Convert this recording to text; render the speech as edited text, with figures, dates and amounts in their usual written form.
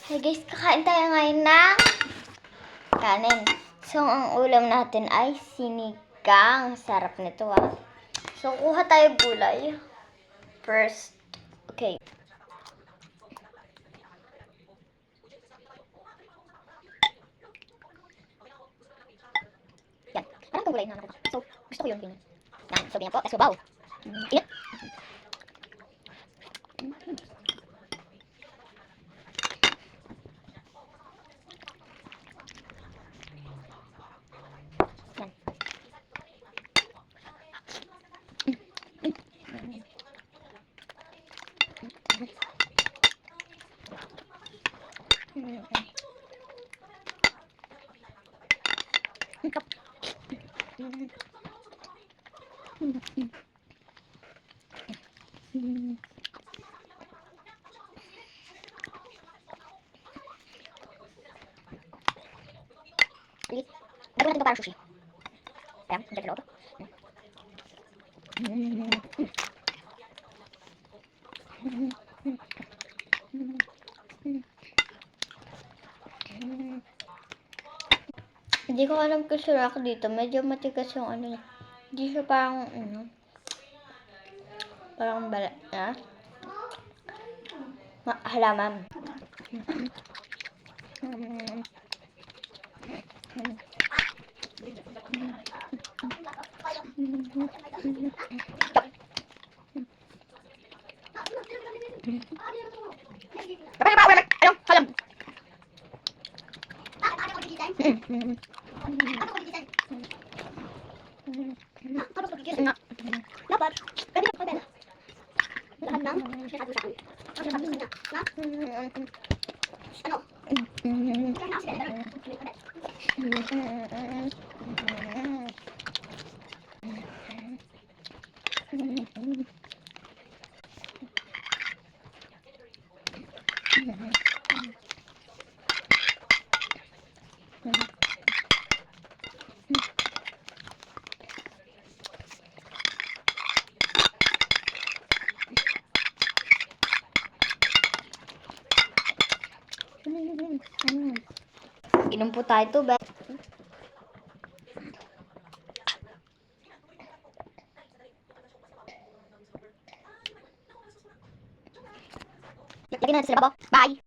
Hey guys, kakain tayo ngayon ng kanin. So, ang ulam natin ay sinigang. Sarap nito ah. So, kuha tayo gulay. First, okay. Yan. Parang itong gulay na naman. So, gusto ko yun. Yan. So, ganyan po. Tapos babaw. Init. Yan. Gagawin natin ito parang sushi. Ayan, ang ganda loob. Hindi ko alam kung sure ako dito. Medyo matigas yung ano niya. Hindi siya parang, parang balat na. Halaman. Dapat, pwede pa pala. Lahat ng sinasabi sa akin. Ang sinasabi sa kanya, na? Ano? Inom po tayo to, bet. Lagyan natin sila babaw. Bye!